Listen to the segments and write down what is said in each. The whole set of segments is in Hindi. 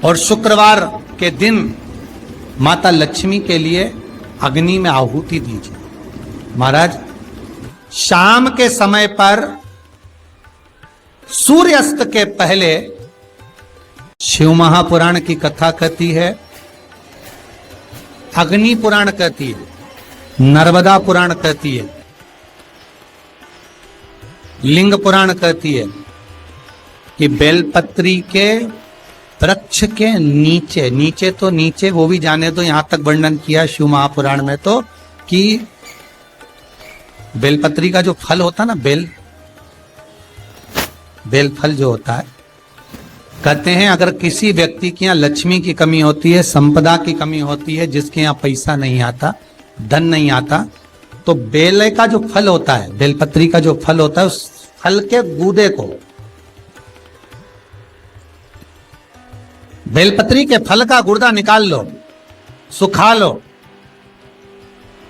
और शुक्रवार के दिन माता लक्ष्मी के लिए अग्नि में आहुति दीजिए। महाराज, शाम के समय पर सूर्यास्त के पहले शिव महापुराण की कथा कहती है, अग्नि पुराण कहती है, नर्मदा पुराण कहती है, लिंग पुराण कहती है कि बेलपत्री के वृक्ष के नीचे, नीचे तो नीचे वो भी जाने तो यहां तक वर्णन किया शिव महापुराण में तो कि बेलपत्री का जो फल होता ना, बेल फल जो होता है, कहते हैं अगर किसी व्यक्ति के यहाँ लक्ष्मी की कमी होती है, संपदा की कमी होती है, जिसके यहाँ पैसा नहीं आता, धन नहीं आता, तो बेल का जो फल होता है, बेलपत्री का जो फल होता है, उस फल के गूदे को, बेलपत्री के फल का गुर्दा निकाल लो, सुखा लो,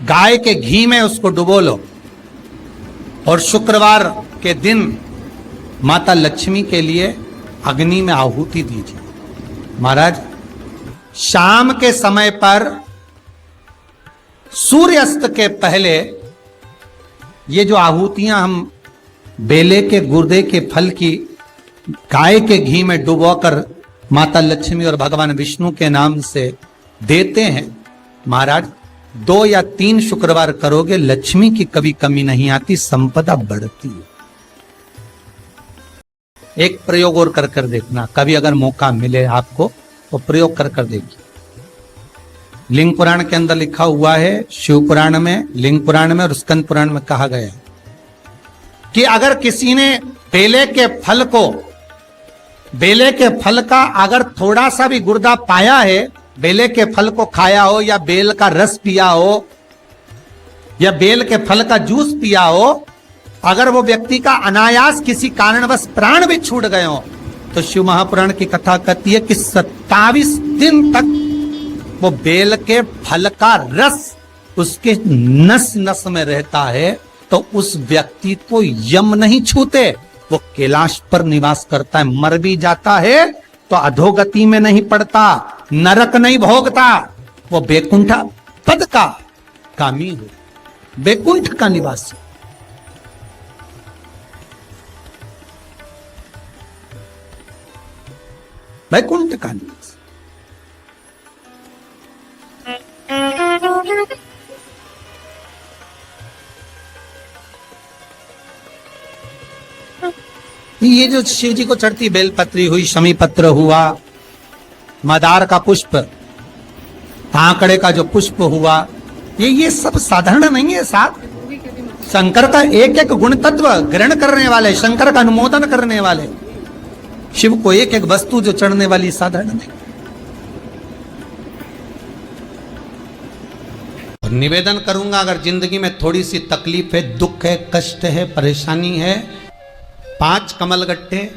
गाय के घी में उसको डुबो लो और शुक्रवार के दिन माता लक्ष्मी के लिए अग्नि में आहुति दीजिए। महाराज, शाम के समय पर सूर्यास्त के पहले ये जो आहुतियां हम बेले के गुर्दे के फल की गाय के घी में डुबोकर माता लक्ष्मी और भगवान विष्णु के नाम से देते हैं, महाराज 2 या 3 शुक्रवार करोगे, लक्ष्मी की कभी कमी नहीं आती, संपदा बढ़ती है। एक प्रयोग और कर देखना, कभी अगर मौका मिले आपको तो प्रयोग कर देखिए। लिंग पुराण के अंदर लिखा हुआ है, शिव पुराण में, लिंग पुराण में और स्कंद पुराण में कहा गया है कि अगर किसी ने बेले के फल का अगर थोड़ा सा भी गुर्दा पाया है, बेले के फल को खाया हो या बेल का रस पिया हो या बेल के फल का जूस पिया हो, अगर वो व्यक्ति का अनायास किसी कारणवश प्राण भी छूट गए हो, तो शिव महापुराण की कथा कहती है कि 27 दिन तक वो बेल के फल का रस उसके नस नस में रहता है, तो उस व्यक्ति को यम नहीं छूते, वो कैलाश पर निवास करता है। मर भी जाता है तो अधोगति में नहीं पड़ता, नरक नहीं भोगता, वो बैकुंठ पद का कामी हो, बैकुंठ का निवासी। बैकुंठ का निवासी। ये जो शिव जी को चढ़ती बेलपत्री हुई, शमी पत्र हुआ, मदार का पुष्प, आंकड़े का जो पुष्प हुआ, ये सब साधारण नहीं है। साथ शंकर का एक एक गुण तत्व ग्रहण करने वाले, शंकर का अनुमोदन करने वाले, शिव को एक एक वस्तु जो चढ़ने वाली साधारण नहीं। और निवेदन करूंगा, अगर जिंदगी में थोड़ी सी तकलीफ है, दुख है, कष्ट है, परेशानी है, 5 कमलगट्टे,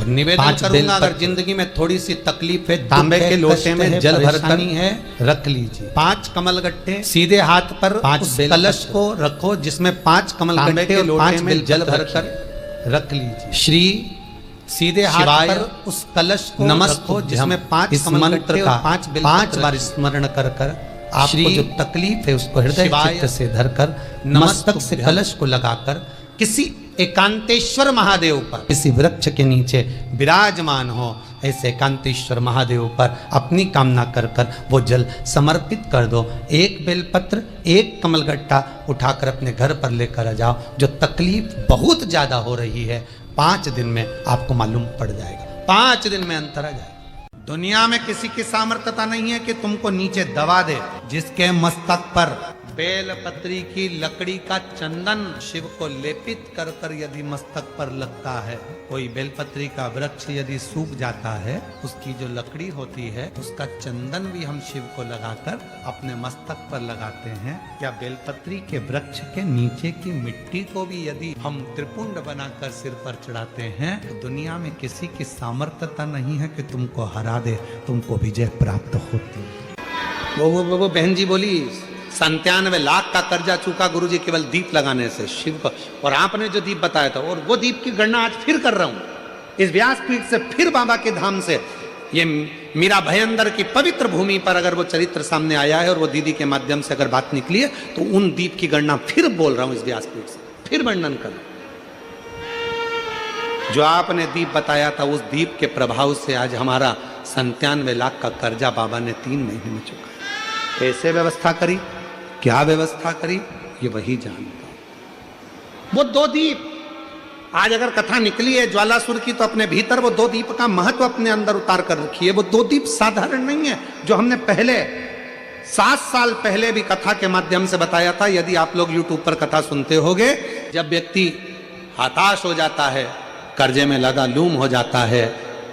और निवेदन करूंगा अगर जिंदगी में थोड़ी सी तकलीफ है, तांबे के लोटे में जल भरकर है रख लीजिए। 5 कमलगट्टे सीधे हाथ पर 5 कलश को रखो, जिसमें 5 कमलगट्टे के लोटे में जल भरकर रख लीजिए। श्री सीधे हाथ पर उस कलश को नमस्को, जिसमें 5 कमलगट्टे और 5 बार स्मरण कर आपको जो तकलीफ है उसको हृदय चित्त से धरकर मस्तक से कलश को लगाकर किसी एकांतेश्वर महादेव पर, किसी वृक्ष के नीचे विराजमान हो, ऐसे एकांतेश्वर महादेव पर अपनी कामना कर वो जल समर्पित कर दो। 1 बेलपत्र, 1 कमलगट्टा उठाकर अपने घर पर लेकर आ जाओ। जो तकलीफ बहुत ज्यादा हो रही है, 5 दिन में आपको मालूम पड़ जाएगा, 5 दिन में अंतर आ जाएगा। दुनिया में किसी की सामर्थ्यता नहीं है कि तुमको नीचे दबा दे। जिसके मस्तक पर बेलपत्री की लकड़ी का चंदन शिव को लेपित कर कर यदि मस्तक पर लगता है, कोई बेलपत्री का वृक्ष यदि सूख जाता है, उसकी जो लकड़ी होती है उसका चंदन भी हम शिव को लगाकर अपने मस्तक पर लगाते हैं। या बेलपत्री के वृक्ष के नीचे की मिट्टी को भी यदि हम त्रिपुंड बनाकर सिर पर चढ़ाते हैं, तो दुनिया में किसी की सामर्थ्यता नहीं है कि तुमको हरा दे, तुमको विजय प्राप्त होती। वो बहन जी बोली 97 लाख का कर्जा चूका गुरुजी केवल दीप लगाने से शिव को, और आपने जो दीप बताया था, और वो दीप की गणना आज फिर कर रहा हूं इस व्यासपीठ से, फिर बाबा के धाम से ये मीरा भयंदर की पवित्र भूमि पर अगर वो चरित्र सामने आया है और वो दीदी के माध्यम से अगर बात निकली है, तो उन दीप की गणना फिर बोल रहा हूं इस व्यासपीठ से, फिर वर्णन कर। जो आपने दीप बताया था, उस दीप के प्रभाव से आज हमारा 97 लाख का कर्जा बाबा ने 3 महीने में चुकाया। कैसे व्यवस्था करी, क्या व्यवस्था करी, ये वही जानता। वो 2 दीप आज अगर कथा निकली है ज्वालासुर की, तो अपने भीतर वो 2 दीप का महत्व अपने अंदर उतार कर रखी है। वो 2 दीप साधारण नहीं है, जो हमने पहले 7 साल पहले भी कथा के माध्यम से बताया था। यदि आप लोग YouTube पर कथा सुनते होंगे, जब व्यक्ति हताश हो जाता है, कर्जे में लगा लूम हो जाता है,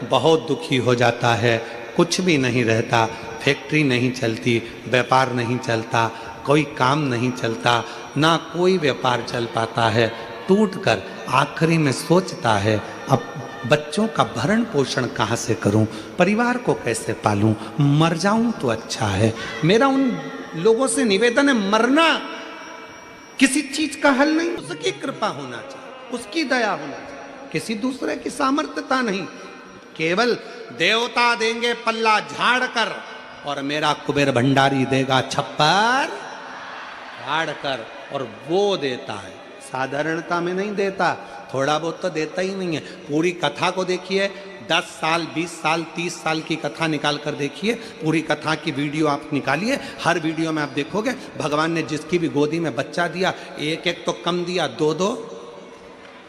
बहुत दुखी हो जाता है, कुछ भी नहीं रहता, फैक्ट्री नहीं चलती, व्यापार नहीं चलता, कोई काम नहीं चलता, ना कोई व्यापार चल पाता है, टूटकर आखिरी में सोचता है अब बच्चों का भरण पोषण कहाँ से करूं, परिवार को कैसे पालूं, मर जाऊं तो अच्छा है। मेरा उन लोगों से निवेदन है, मरना किसी चीज का हल नहीं, उसकी कृपा होना चाहिए, उसकी दया होना चाहिए, किसी दूसरे की सामर्थ्यता नहीं। केवल देवता देंगे पल्ला झाड़ कर, और मेरा कुबेर भंडारी देगा छप्पर झाड़ कर, और वो देता है, साधारणता में नहीं देता, थोड़ा बहुत तो देता ही नहीं है। पूरी कथा को देखिए, 10 साल 20 साल 30 साल की कथा निकाल कर देखिए, पूरी कथा की वीडियो आप निकालिए, हर वीडियो में आप देखोगे भगवान ने जिसकी भी गोदी में बच्चा दिया, एक एक तो कम दिया, 2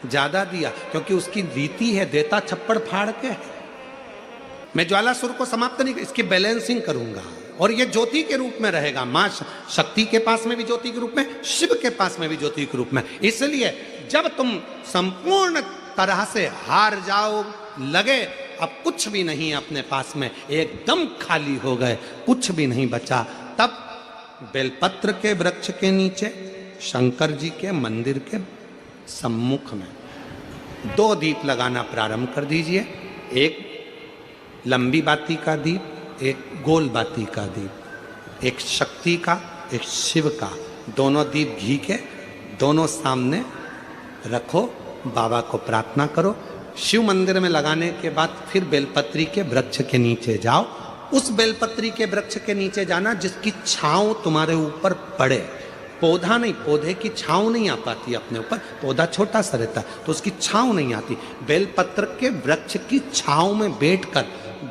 ज्यादा दिया, क्योंकि उसकी रीति है, देता छप्पड़ फाड़ के। मैं ज्वालासुर को समाप्त नहीं, इसकी बैलेंसिंग करूंगा, और ये ज्योति के रूप में रहेगा। मां शक्ति के पास में भी ज्योति के रूप में, शिव के पास में भी ज्योति के रूप में। इसलिए जब तुम संपूर्ण तरह से हार जाओ, लगे अब कुछ भी नहीं अपने पास में, एकदम खाली हो गए, कुछ भी नहीं बचा, तब बेलपत्र के वृक्ष के नीचे शंकर जी के मंदिर के सम्मुख में 2 दीप लगाना प्रारंभ कर दीजिए। एक लंबी बाती का दीप, एक गोल बाती का दीप, एक शक्ति का, एक शिव का, दोनों दीप घी के दोनों सामने रखो, बाबा को प्रार्थना करो। शिव मंदिर में लगाने के बाद फिर बेलपत्री के वृक्ष के नीचे जाओ। उस बेलपत्री के वृक्ष के नीचे जाना जिसकी छांव तुम्हारे ऊपर पड़े, पौधा नहीं, पौधे की छांव नहीं आ पाती अपने ऊपर, पौधा छोटा सा रहता तो उसकी छांव नहीं आती। बेलपत्र के वृक्ष की छांव में बैठकर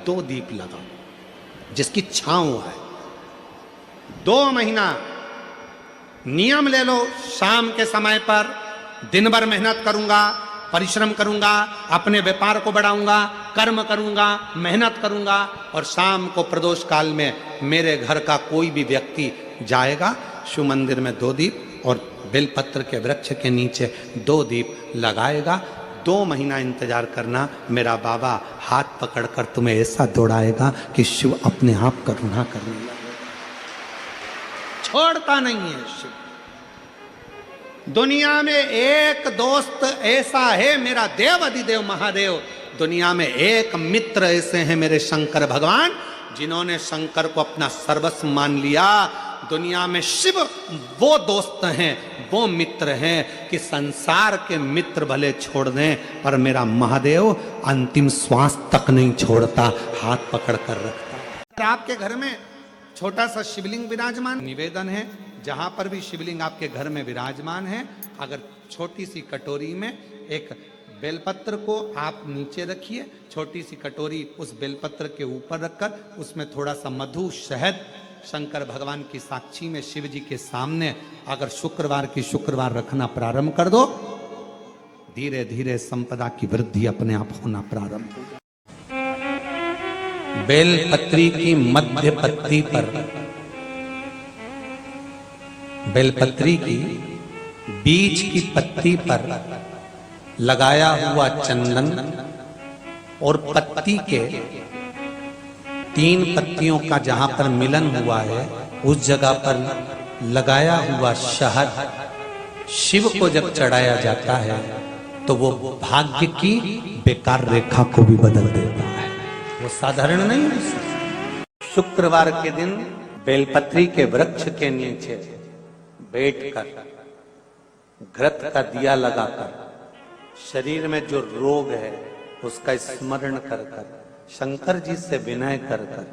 2 दीप लगाओ जिसकी छांव है। 2 महीना नियम ले लो, शाम के समय पर दिन भर मेहनत करूंगा, परिश्रम करूंगा, अपने व्यापार को बढ़ाऊंगा, कर्म करूंगा, मेहनत करूंगा, और शाम को प्रदोष काल में मेरे घर का कोई भी व्यक्ति जाएगा, शिव मंदिर में 2 दीप और बेलपत्र के वृक्ष के नीचे 2 दीप लगाएगा। 2 महीना इंतजार करना, मेरा बाबा हाथ पकड़कर तुम्हें ऐसा दौड़ाएगा कि शिव अपने आप करुणा करने लगेगा। छोड़ता नहीं है शिव। दुनिया में एक दोस्त ऐसा है मेरा देव अधिदेव महादेव, दुनिया में एक मित्र ऐसे हैं मेरे शंकर भगवान, जिन्होंने शंकर को अपना सर्वस्व मान लिया। दुनिया में शिव वो दोस्त हैं, वो मित्र हैं कि संसार के मित्र भले छोड़ दें, पर मेरा महादेव अंतिम श्वास तक नहीं छोड़ता, हाथ पकड़ कर रखता। आपके घर में छोटा सा शिवलिंग विराजमान, निवेदन है जहां पर भी शिवलिंग आपके घर में विराजमान है, अगर छोटी सी कटोरी में एक बेलपत्र को आप नीचे रखिए, छोटी सी कटोरी उस बेलपत्र के ऊपर रखकर उसमें थोड़ा सा मधु शहद शंकर भगवान की साक्षी में शिव जी के सामने अगर शुक्रवार की शुक्रवार रखना प्रारंभ कर दो, धीरे धीरे संपदा की वृद्धि अपने आप होना प्रारंभ होगा। बेलपत्री की मध्य पत्ती पर, बेलपत्री की बीच की पत्ती पर लगाया हुआ चंदन और पत्ती के 3 पत्तियों का जहां पर मिलन हुआ है उस जगह पर लगाया हुआ शहद शिव को जब चढ़ाया जाता है तो वो भाग्य की बेकार रेखा को भी बदल देता है, वो साधारण नहीं है। शुक्रवार के दिन बेलपत्री के वृक्ष के नीचे बैठकर घृत का दिया लगाकर शरीर में जो रोग है उसका स्मरण कर कर शंकर जी से विनय कर कर,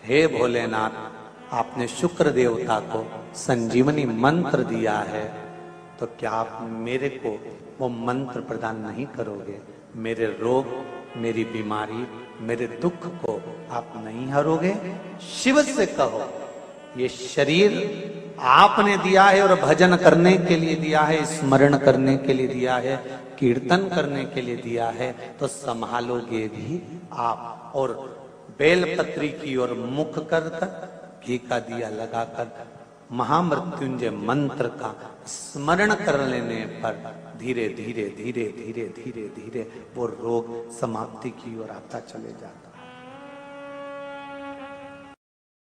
हे भोलेनाथ, आपने शुक्र देवता को संजीवनी मंत्र दिया है, तो क्या आप मेरे को वो मंत्र प्रदान नहीं करोगे? मेरे रोग, मेरी बीमारी, मेरे दुख को आप नहीं हरोगे? शिव से कहो, ये शरीर आपने दिया है और भजन करने के लिए दिया है, स्मरण करने के लिए दिया है, कीर्तन करने के लिए दिया है, तो संभालोगे भी आप। और बेलपत्री की ओर मुख कर घी का दिया लगाकर महामृत्युंजय मंत्र का स्मरण कर लेने पर धीरे धीरे धीरे धीरे धीरे धीरे वो रोग समाप्ति की ओर आता चले जाता है।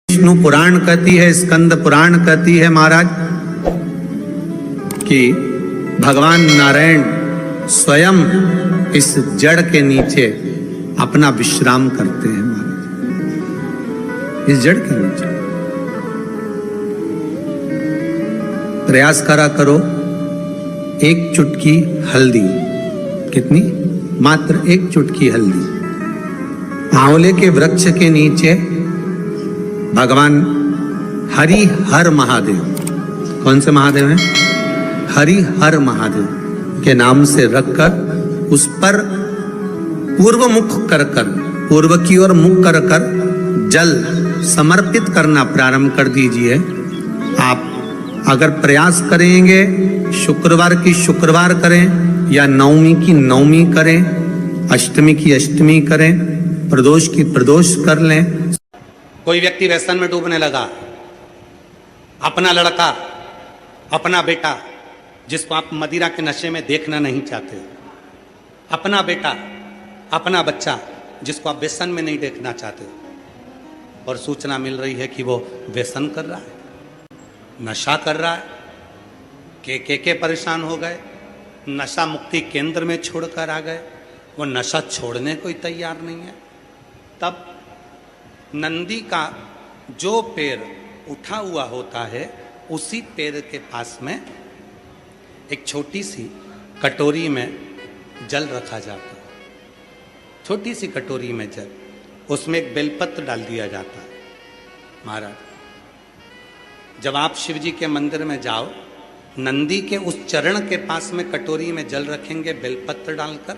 विष्णु पुराण कहती है, स्कंद पुराण कहती है महाराज कि भगवान नारायण स्वयं इस जड़ के नीचे अपना विश्राम करते हैं महाराज, इस जड़ के नीचे। प्रयास करा करो, एक चुटकी हल्दी, कितनी? मात्र एक चुटकी हल्दी, आंवले के वृक्ष के नीचे भगवान हरि हर महादेव, कौन से महादेव हैं? हरि हर महादेव के नाम से रखकर उस पर पूर्व मुख कर कर, पूर्व की ओर मुख कर कर जल समर्पित करना प्रारंभ कर दीजिए। आप अगर प्रयास करेंगे, शुक्रवार की शुक्रवार करें या नवमी की नवमी करें, अष्टमी की अष्टमी करें, प्रदोष की प्रदोष कर लें। कोई व्यक्ति व्यसन में डूबने लगा, अपना लड़का, अपना बेटा जिसको आप मदिरा के नशे में देखना नहीं चाहते, अपना बेटा, अपना बच्चा जिसको आप व्यसन में नहीं देखना चाहते, और सूचना मिल रही है कि वो व्यसन कर रहा है, नशा कर रहा है, के परेशान हो गए, नशा मुक्ति केंद्र में छोड़कर आ गए, वो नशा छोड़ने को ही तैयार नहीं है। तब नंदी का जो पैर उठा हुआ होता है, उसी पैर के पास में एक छोटी सी कटोरी में जल रखा जाता है, छोटी सी कटोरी में जल, उसमें एक बेलपत्र डाल दिया जाता है। महाराज, जब आप शिव जी के मंदिर में जाओ, नंदी के उस चरण के पास में कटोरी में जल रखेंगे बेलपत्र डालकर,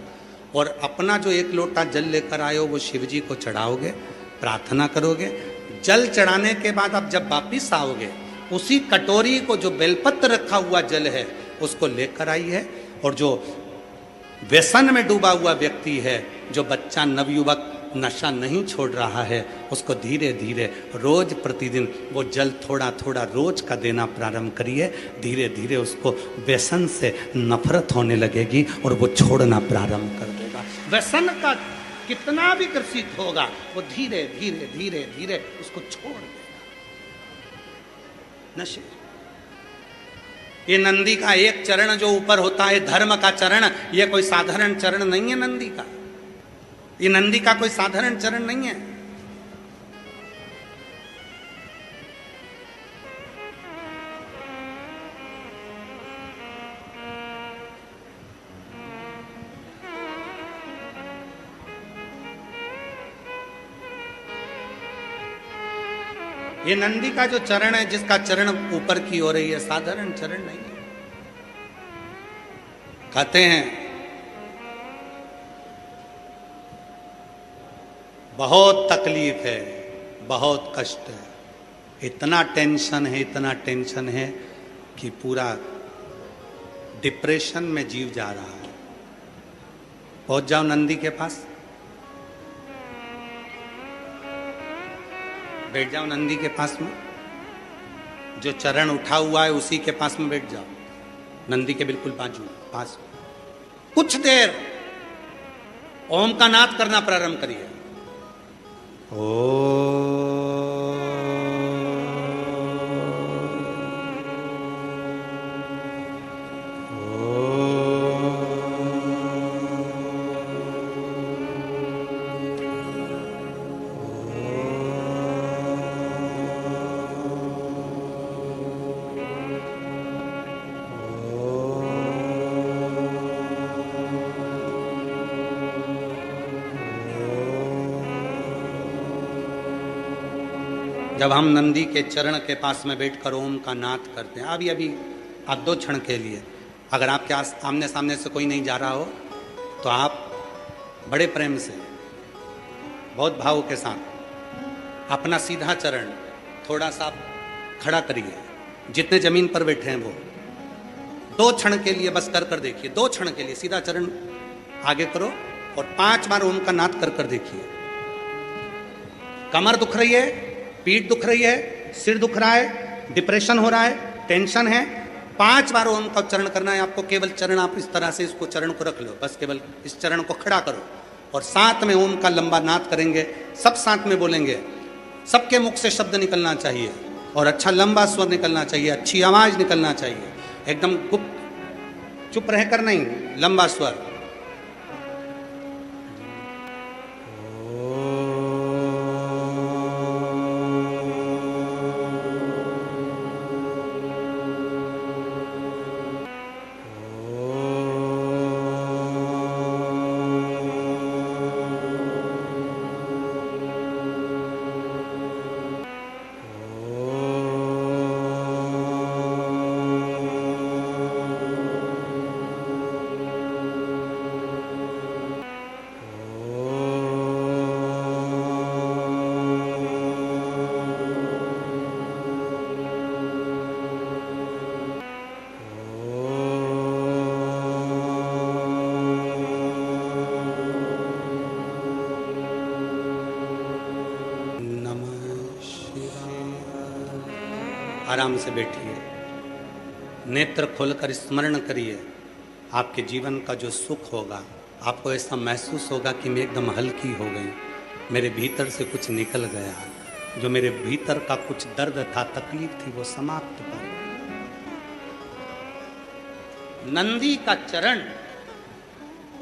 और अपना जो एक लोटा जल लेकर आए हो वो शिव जी को चढ़ाओगे, प्रार्थना करोगे। जल चढ़ाने के बाद आप जब वापिस आओगे, उसी कटोरी को, जो बेलपत्र रखा हुआ जल है, उसको लेकर आइए, और जो व्यसन में डूबा हुआ व्यक्ति है, जो बच्चा नवयुवक नशा नहीं छोड़ रहा है, उसको धीरे धीरे रोज प्रतिदिन वो जल थोड़ा थोड़ा रोज का देना प्रारंभ करिए। धीरे धीरे उसको व्यसन से नफरत होने लगेगी और वो छोड़ना प्रारंभ कर देगा। व्यसन का कितना भी ग्रसित होगा, वो धीरे धीरे धीरे धीरे उसको छोड़ देगा। नशे, ये नंदी का एक चरण जो ऊपर होता है, धर्म का चरण, ये कोई साधारण चरण नहीं है नंदी का। ये नंदी का कोई साधारण चरण नहीं है। ये नंदी का जो चरण है, जिसका चरण ऊपर की हो रही है, साधारण चरण नहीं है। कहते हैं बहुत तकलीफ है, बहुत कष्ट है, इतना टेंशन है, इतना टेंशन है कि पूरा डिप्रेशन में जीव जा रहा है। पहुंच जाओ नंदी के पास, बैठ जाओ नंदी के पास में, जो चरण उठा हुआ है उसी के पास में बैठ जाओ, नंदी के बिल्कुल पास। कुछ देर ओम का नाद करना प्रारंभ करिए। जब हम नंदी के चरण के पास में बैठकर ओम का नाद करते हैं, अभी अभी आप 2 क्षण के लिए, अगर आपके आमने सामने से कोई नहीं जा रहा हो तो आप बड़े प्रेम से, बहुत भाव के साथ अपना सीधा चरण थोड़ा सा खड़ा करिए, जितने जमीन पर बैठे हैं वो 2 क्षण के लिए बस कर देखिए। 2 क्षण के लिए सीधा चरण आगे करो और 5 बार ओम का नाद कर देखिए। कमर दुख रही है, पीठ दुख रही है, सिर दुख रहा है, डिप्रेशन हो रहा है, टेंशन है, 5 बार ओम का उच्चारण करना है आपको। केवल चरण आप इस तरह से इसको चरण को रख लो, बस केवल इस चरण को खड़ा करो और साथ में ओम का लंबा नाद करेंगे, सब साथ में बोलेंगे। सबके मुख से शब्द निकलना चाहिए और अच्छा लंबा स्वर निकलना चाहिए, अच्छी आवाज निकलना चाहिए, एकदम गुप्त चुप रहकर नहीं, लंबा स्वर। आराम से बैठिए, नेत्र खोलकर स्मरण करिए। आपके जीवन का जो सुख होगा, आपको ऐसा महसूस होगा कि मैं एकदम हल्की हो गई, मेरे भीतर से कुछ निकल गया, जो मेरे भीतर का कुछ दर्द था, तकलीफ थी, वो समाप्त हो गई। नंदी का चरण,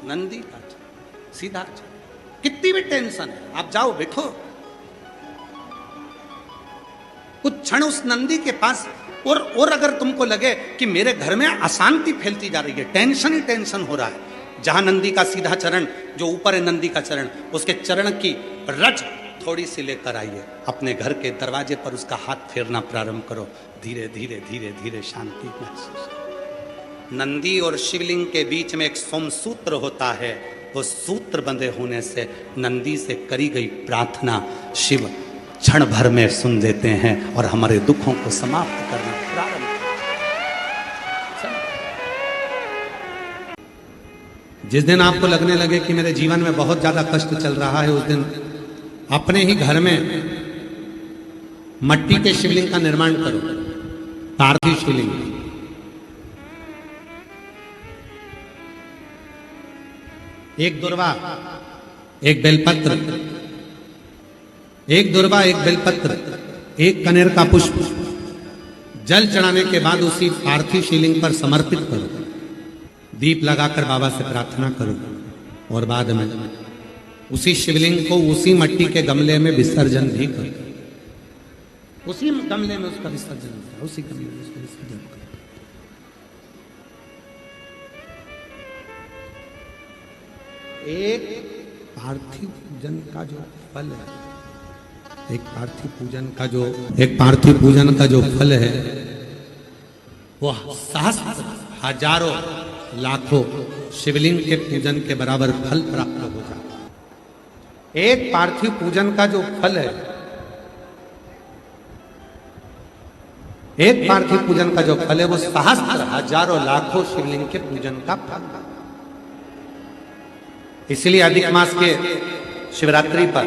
नंदी का चरण, सीधा चरण। कितनी भी टेंशन है, आप जाओ बैठो कुछ क्षण उस नंदी के पास, और अगर तुमको लगे कि मेरे घर में अशांति फैलती जा रही है, टेंशन ही टेंशन हो रहा है, जहां नंदी का सीधा चरण, जो ऊपर है नंदी का चरण, उसके चरण की रज थोड़ी सी लेकर आइए, अपने घर के दरवाजे पर उसका हाथ फेरना प्रारंभ करो। धीरे धीरे धीरे धीरे शांति महसूस। नंदी और शिवलिंग के बीच में एक सोमसूत्र होता है, वो सूत्र बंधे होने से नंदी से करी गई प्रार्थना शिव क्षण भर में सुन देते हैं और हमारे दुखों को समाप्त करना प्रारंभ। जिस दिन आपको लगने लगे कि मेरे जीवन में बहुत ज्यादा कष्ट चल रहा है, उस दिन अपने ही घर में मट्टी के शिवलिंग का निर्माण करो, पार्थिव शिवलिंग। एक दुर्वा, एक बेलपत्र, एक दुर्वा, एक बेलपत्र, एक कनेर का पुष्प, जल चढ़ाने के बाद उसी पार्थिव शिवलिंग पर समर्पित करो। दीप लगाकर बाबा से प्रार्थना करो और बाद में उसी शिवलिंग को उसी मट्टी के गमले में विसर्जन भी करो। उसी गमले में उसका विसर्जन करो, उसी गमले में उसका विसर्जन करो। एक पार्थिव पूजन का जो फल है, एक पार्थिव पूजन का जो फल है, वो सहस्त्र हजारों लाखों शिवलिंग के पूजन के बराबर फल प्राप्त हो जाता है। एक पार्थिव पूजन का जो फल है, एक पार्थिव पूजन का जो फल है, वो सहस्त्र हजारों लाखों शिवलिंग के पूजन का फल। इसलिए अधिक मास के शिवरात्रि पर,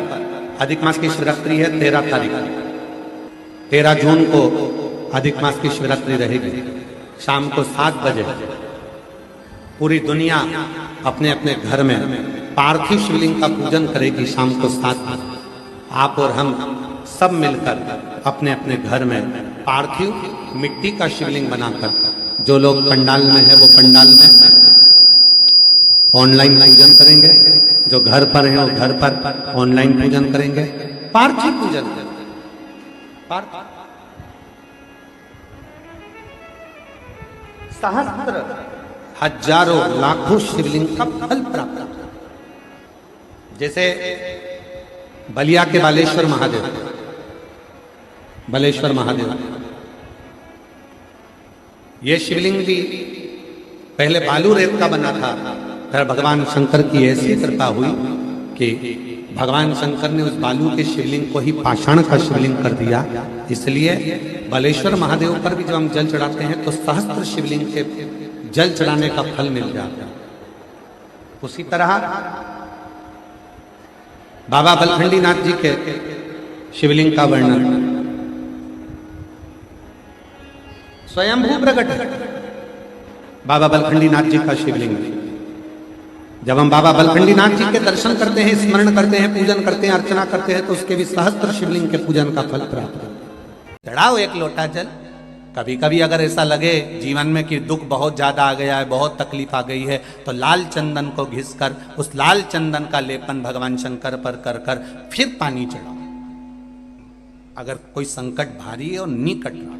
अधिक मास की शिवरात्रि है 13 तारीख, 13 जून को अधिक मास की शिवरात्रि रहेगी। शाम को 7 बजे पूरी दुनिया अपने अपने घर में पार्थिव शिवलिंग का पूजन करेगी। शाम को 7 बजे आप और हम सब मिलकर अपने अपने घर में पार्थिव मिट्टी का शिवलिंग बनाकर, जो लोग पंडाल में है वो पंडाल में ऑनलाइन पूजन करेंगे, जो घर पर है वो घर पर ऑनलाइन पूजन करेंगे, पार्थिव पूजन सहस्त्र हजारों लाखों शिवलिंग का फल प्राप्त। जैसे बलिया के बालेश्वर महादेव, बलेश्वर महादेव। ये शिवलिंग भी पहले बालू रेत का बना था, फिर भगवान शंकर की ऐसी कृपा हुई कि भगवान शंकर ने उस बालू के शिवलिंग को ही पाषाण का शिवलिंग कर दिया। इसलिए बलेश्वर महादेव पर भी जब हम जल चढ़ाते हैं तो सहस्त्र शिवलिंग के जल चढ़ाने का फल मिल जाता है। उसी तरह बाबा बलखंडी नाथ जी के शिवलिंग का वर्णन स्वयंभू प्रकट है। बाबा बलखंडी नाथ जी का शिवलिंग, जब हम बाबा बलखंडी नाथ जी के दर्शन करते हैं, स्मरण करते हैं, पूजन करते हैं, अर्चना करते हैं, तो उसके भी सहस्त्र शिवलिंग के पूजन का फल प्राप्त है। चढ़ाओ एक लोटा जल। कभी कभी अगर ऐसा लगे जीवन में कि दुख बहुत ज्यादा आ गया है, बहुत तकलीफ आ गई है, तो लाल चंदन को घिसकर उस लाल चंदन का लेपन भगवान शंकर पर कर कर फिर पानी चढ़ाओ। अगर कोई संकट भारी है और निकट रहा,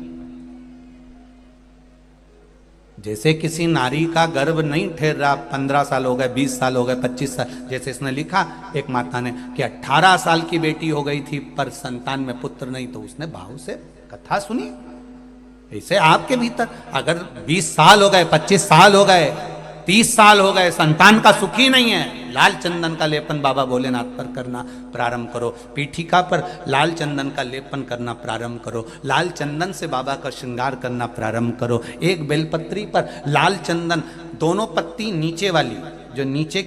जैसे किसी नारी का गर्भ नहीं ठहर रहा, 15 साल हो गए, 20 साल हो गए, 25 साल, जैसे इसने लिखा एक माता ने कि 18 साल की बेटी हो गई थी पर संतान में पुत्र नहीं, तो उसने भाव से कथा सुनी। ऐसे आपके भीतर अगर 20 साल हो गए, 25 साल हो गए, 30 साल हो गए, संतान का सुख ही नहीं है, लाल चंदन का लेपन बाबा भोलेनाथ पर करना प्रारंभ करो। पीठिका पर लाल चंदन का लेपन करना प्रारंभ करो। लाल चंदन से बाबा का श्रृंगार करना प्रारंभ करो। एक बेलपत्री पर लाल चंदन, दोनों पत्ती नीचे वाली, जो नीचे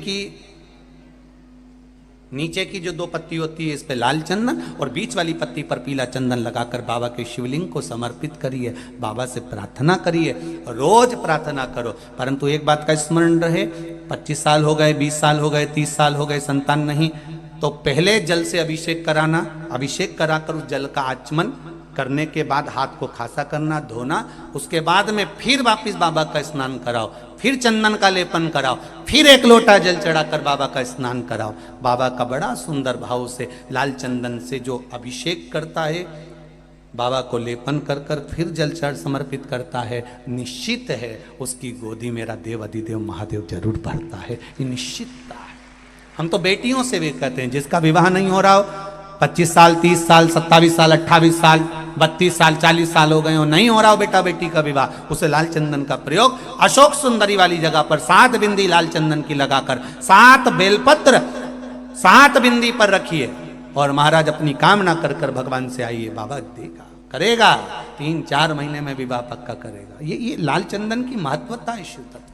की जो 2 पत्ती होती है, इस पे लाल चंदन और बीच वाली पत्ती पर पीला चंदन लगाकर बाबा के शिवलिंग को समर्पित करिए। बाबा से प्रार्थना करिए, रोज प्रार्थना करो। परंतु एक बात का स्मरण रहे, 25 साल हो गए, 20 साल हो गए, 30 साल हो गए, संतान नहीं, तो पहले जल से अभिषेक कराना, अभिषेक कराकर उस जल का आचमन करने के बाद हाथ को खासा करना, धोना, उसके बाद में फिर वापिस बाबा का स्नान कराओ, फिर चंदन का लेपन कराओ, फिर एक लोटा जल चढ़ाकर बाबा का स्नान कराओ। बाबा का बड़ा सुंदर भाव से लाल चंदन से जो अभिषेक करता है, बाबा को लेपन कर कर फिर जल चढ़ समर्पित करता है, निश्चित है उसकी गोदी मेरा देव अधिदेव महादेव जरूर भरता है। ये निश्चितता है। हम तो बेटियों से भी कहते हैं, जिसका विवाह नहीं हो रहा हो, 25 साल, 30 साल, 27 साल, 28 साल, 32 साल, 40 साल हो गए हो, नहीं हो रहा हो बेटा बेटी का विवाह, उसे लाल चंदन का प्रयोग अशोक सुंदरी वाली जगह पर 7 बिंदी लाल चंदन की लगाकर 7 बेलपत्र 7 बिंदी पर रखिए और महाराज अपनी कामना कर कर भगवान से आइए, बाबा देगा, करेगा, 3-4 महीने में विवाह पक्का करेगा। ये लाल चंदन की महत्वता है शिव तत्व।